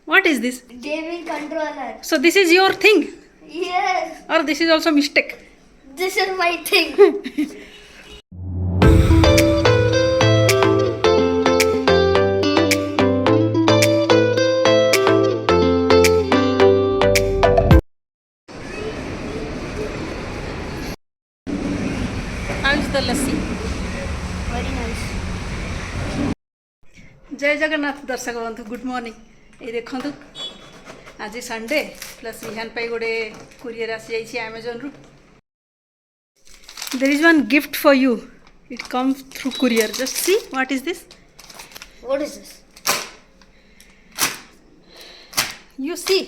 What is this? Gaming controller. So this is your thing, Yes, or this is also mistake? this is my thing. How is the lassi? Very nice. जय जगन्नाथ दर्शक बंधु good morning ये देखु आज Sunday plus Vihaan पाई गोटे courier आसी जाइए Amazon रु there is one gift for you it comes through courier just see what is this What is this? you see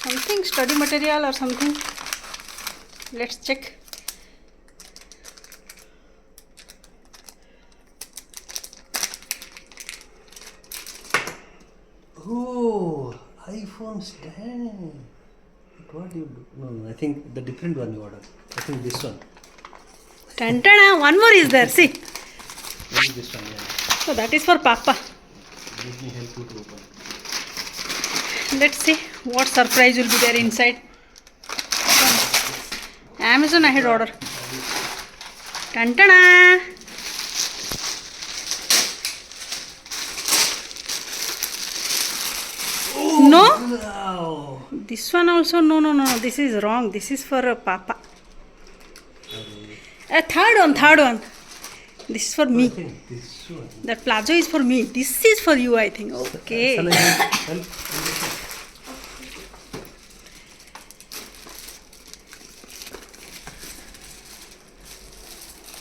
something study material or something let's check Oh, iPhone stand. What do you do? No, I think the different one you ordered. I think this one. Tantana, one more is there see Maybe this one, yeah. so that is for papa Let me help you to open. let's see what surprise will be there inside Amazon I had order Tantana no Wow. this one also no this is wrong this is for papa a third one this is for me I think this one. that plazo is for me this is for you I think okay Shall I help?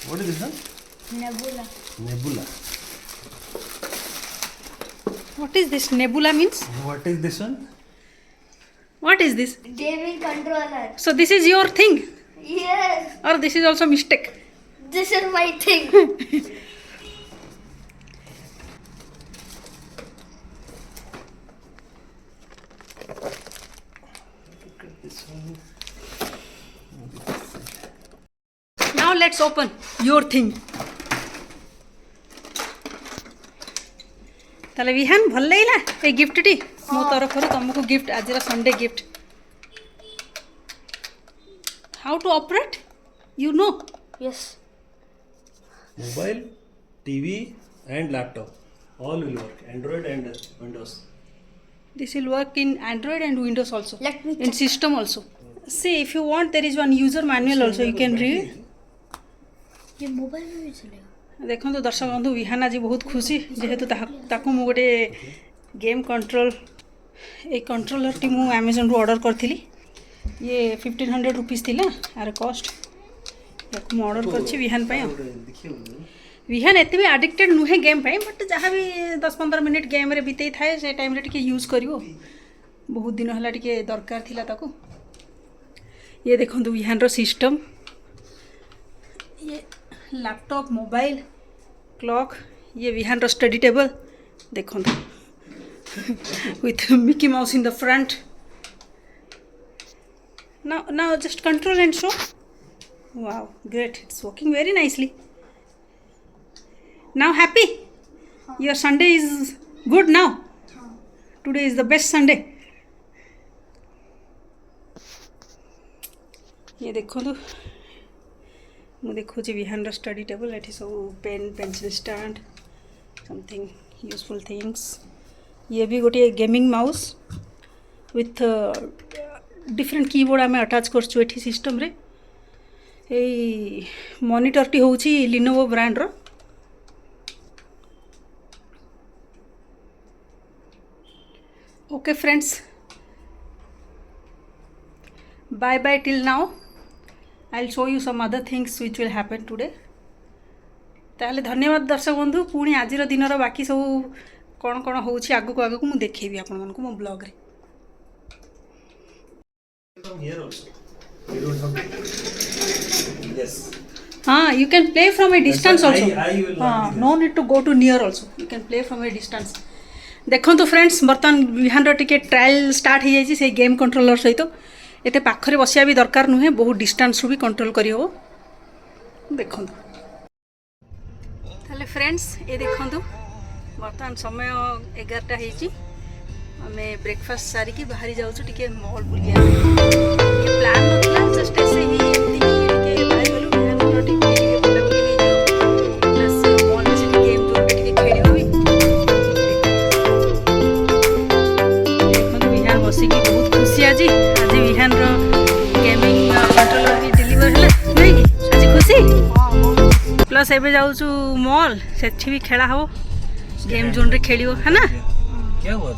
What is this one? Nebula. Nebula. what is this nebula means What is this one? what is this Gaming controller. so this is your thing Yes, or this is also mistake this is my thing. Look at this one. now let's open your thing ताले विहान भल लागला a gift T मो तरफ तुमको gift आज Sunday gift how to operate you know Yes. Mobile, TV, and laptop. All will work. Android and Windows. this will work in Android and Windows also Let me in system also see if you want there is one user manual also you can read ये mobile में भी चलेगा. देखो तो दर्शक बंधु विहान आज बहुत खुशी जेहेतु ताकू मु गोटे गेम कंट्रोल ए कंट्रोलर टी मु अमेजन रु ऑर्डर करथिली ये 1500 रुपीस थिला आर कॉस्ट ताकू मु ऑर्डर करछि विहान पय विहान एते भी एडिक्टेड नुहे गेम पय बट जहाँ भी 10-15 मिनिट गेम रे बितेई थाए से टाइम रे टिके यूज करिवो बहुत दिन हला टिके दरकार थिला ताकू ये देखो विहान रो सिस्टम ये लैपटॉप मोबाइल क्लॉक ये विहान रो स्टडी टेबल देखो with Mickey mouse in the front now just control and show wow great it's working very nicely now happy your Sunday is good now today is the best Sunday ये देखो तो ମୁଁ ଦେଖୁଛି ବିହାନର study table ଏଠି ସବୁ pen pencil stand something useful things ଇଏ ବି ଗୋଟିଏ gaming mouse with different keyboard ଆମେ ଆଟାଚ୍ କରୁଛୁ ଏଠି ସିଷ୍ଟମ୍ରେ ଏଇ ମନିଟର୍ଟି ହେଉଛି ଲିନୋଭୋ ବ୍ରାଣ୍ଡର okay friends bye bye till now I'll show you some other things which will happen today ताले धन्यवाद दर्शक बंधु पुणी आज दिन बाकी सब कौन कौन होची आगु आगु मु देखेबी आपन मन को मो ब्लॉग रे From here also. You don't have to. Yes. हाँ you can play from a distance That's also why I will not हाँ do no need to go to near also you can play from a distance देखो तो friends बर्तमान विहान टिके trial start हो जाए से game controller सहित एते पाखरे बसिया भी दरकार नुहे बहुत डिस्टेंस भी कंट्रोल करियो देखो ताले फ्रेंड्स ये देखो बर्तमान समय 11टा आमे ब्रेकफास्ट सारिकी बाहरी जाऊँ टिके मॉल बुलिया ये प्लान नथिला जस्ट ऐसे ही एमती टिके बाहर गलु बिहान टिके बुलाबुली हो प्लस मॉल में से गेम जोन टिके खेलियो भी देखो बिहान बसिकी बहुत खुशी आज बिहान रो गेमिंग कंट्रोलर भी डिलीवर होला नहीं कि आज खुशी प्लस एबे जाऊँ मॉल सेठी भी खेला हो गेम जोन रे खेलियो है ना क्या हुआ?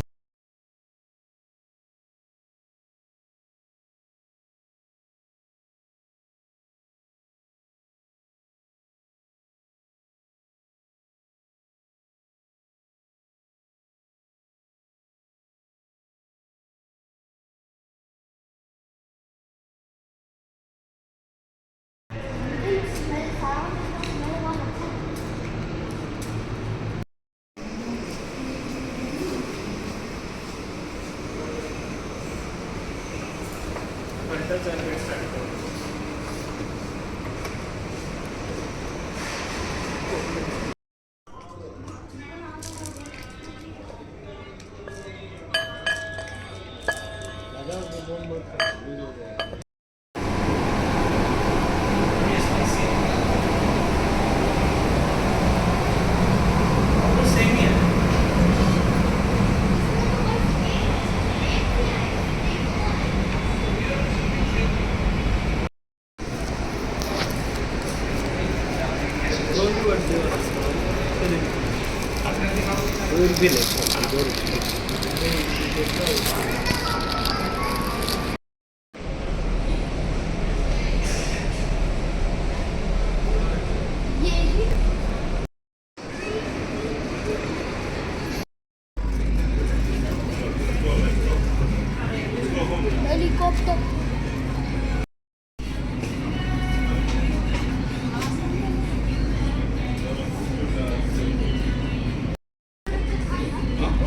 हेलीकॉप्टर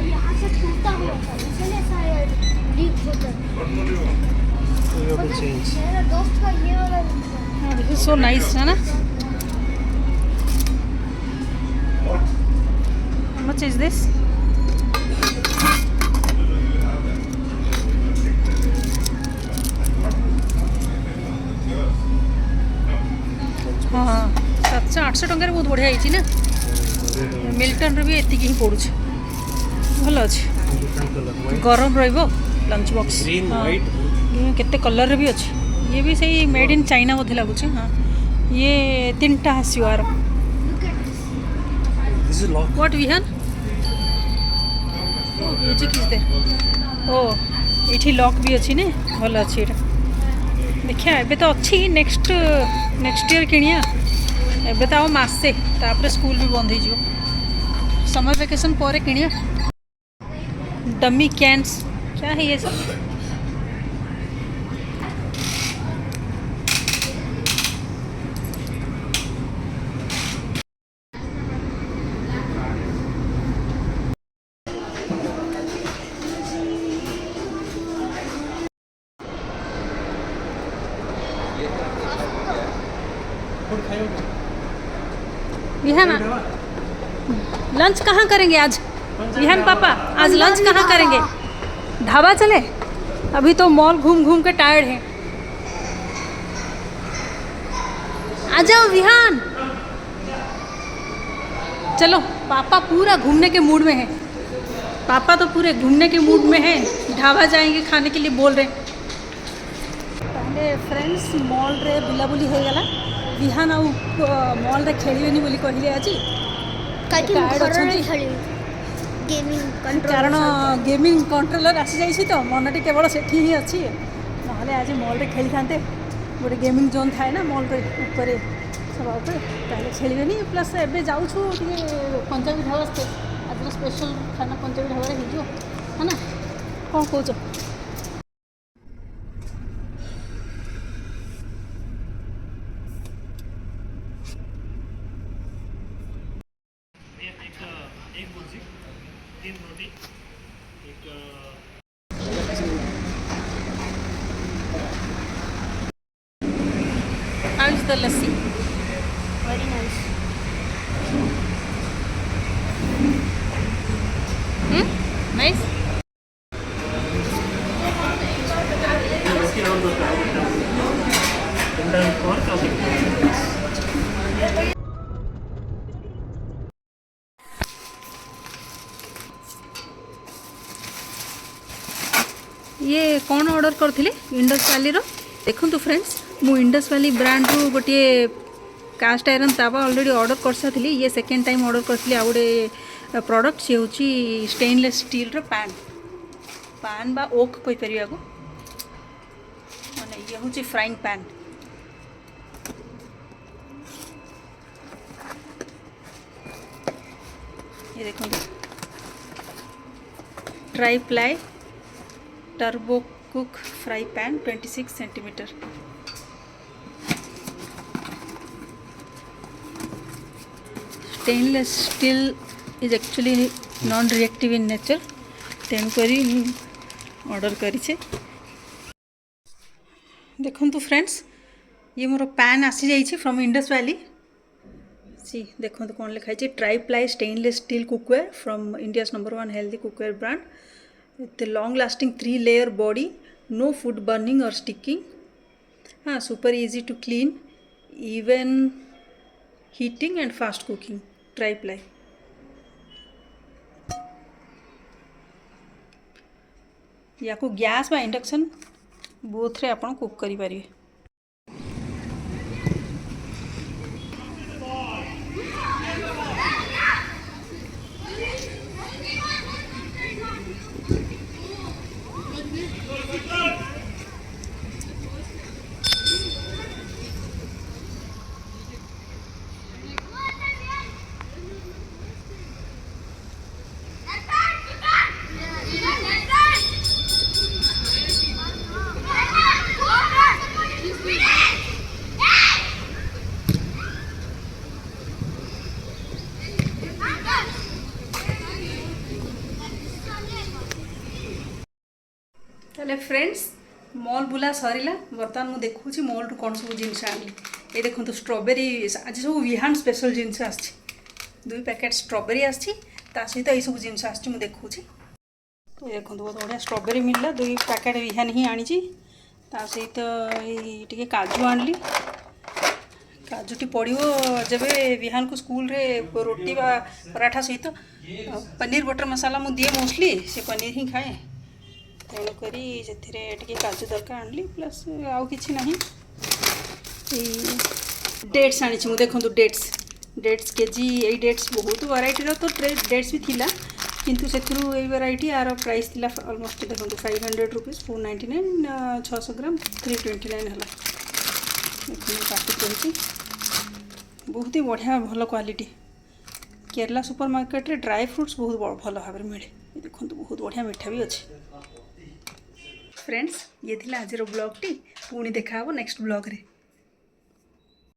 यहाँ से टूटा हुआ था इसलिए शायद लीक होता मेरा दोस्त का ये वाला दिस इज सो नाइस है ना हाउ मच इज दिस हाँ 700-800 टंकार बहुत बढ़िया होती ना मिल्टन रो भी एति ही पड़ुछ भल अच्छे गरम रहिबो लंच बॉक्स ग्रीन व्हाइट केते कलर भी अच्छे ये भी सही मेड इन चाइना बोधे लगुच हाँ ये 3टा आसो यार दिस इज लॉक व्हाट विहान म्यूजिक इज दे ओ ये लॉक भी अच्छी ने भल अच्छी एटा देखिए एबे तो अच्छी नेक्स्ट ईयर किनिया एबे तो मासे तापर स्कूल भी बंद हो समर वेकेशन पर किनिया डमी कैंस क्या है ये सब विहान लंच कहाँ करेंगे आज विहान पापा आज लंच कहाँ करेंगे ढाबा चले अभी तो मॉल घूम घूम के टायर्ड हैं आ जाओ विहान चलो पापा पूरा घूमने के मूड में है पापा तो पूरे घूमने के मूड में है ढाबा जाएंगे खाने के लिए बोल रहे पहले फ्रेंड्स मॉल रे बुलाबुली हो गला विहान आउ मॉल रे खेलिबेनी बोली कहले आज कारण गेमिंग कंट्रोलर आसी जाइए तो मनटी केवल सेठी ही अच्छी ना आज मॉल रे खेली था गोटे गेमिंग जोन थाए ना मॉल रे ऊपर सभा उपर खेलेनि प्लस एवं जाऊँ पंजाबी ढाबा आज स्पेशल खाना पंजाबी ढाबा है ना कौन कौच एक भुर्जी 3 रोटी एक How is the lassi? Very nice. Nice? ये कौन ऑर्डर करथिले इंडस वैली रो देखंतु फ्रेंड्स मु इंडस वैली ब्रांड रू गोटे कास्ट आयरन तावा ऑलरेडी ऑर्डर कर साथली ये सेकेंड टाइम ऑर्डर करथिले आ गोटे प्रोडक्ट से होची स्टेनलेस स्टील रो पैन बा ओक कोइ परिया को माने ये होची फ्राइंग पैन ये देखो tri ply turbo cook fry pan 26 centimetre stainless steel is actually non reactive in nature तेणुक ऑर्डर करी देखु फ्रेंड्स ये मोर पैन आसी जाइए फ्रॉम इंडस वैली सी देखो कौन लिखाई tri ply stainless steel cookware from India's number 1 healthy cookware brand with long lasting 3 layer body no food burning और स्टिकिंग हाँ super easy to clean even heating and fast cooking tri ply या को gas बा induction both रे आपण cook करि पारिबे ताले friends mall बुला सरिला बर्तमान मु देखुची मॉल रु कौन सब जिनस आनली ये देखो तो स्ट्रॉबेरी आज सब विहान स्पेशल जिनस आछि 2 पैकेट स्ट्रॉबेरी आछि ता सहित ये सब जिनस आछि मु देखुची ये देखो बहुत बढ़िया स्ट्रॉबेरी मिलला 2 पैकेट विहान ही आनी छी ता सहित ये टिके काजू आनली काजूटी पड़ो जब विहान को स्कूल रे रोटी बा पराठा सहित पनीर बटर मसाला मु दिए मोस्टली से पनीर ही खाए तेणुक से काजू दरकार आनली प्लस आउ कि ना डेट्स आनी देखो डेट्स केजी यही डेट्स बहुत वैरायटी तो डेट्स भी थिला किंतु से वैरायटी यार प्राइस थिला ऑलमोस्ट देखो 500 रुपीज 499 600 ग्राम 329 है देखो काटी कही बहुत ही बढ़िया भल क्वालिटी केरला सुपर मार्केट रे ड्राई फ्रूट्स बहुत भल भाव में मिले देखो बहुत बढ़िया मीठा भी अच्छे फ्रेंड्स ये थिला आज ब्लॉग टी पुणी देखा नेक्स्ट ब्लॉग रे।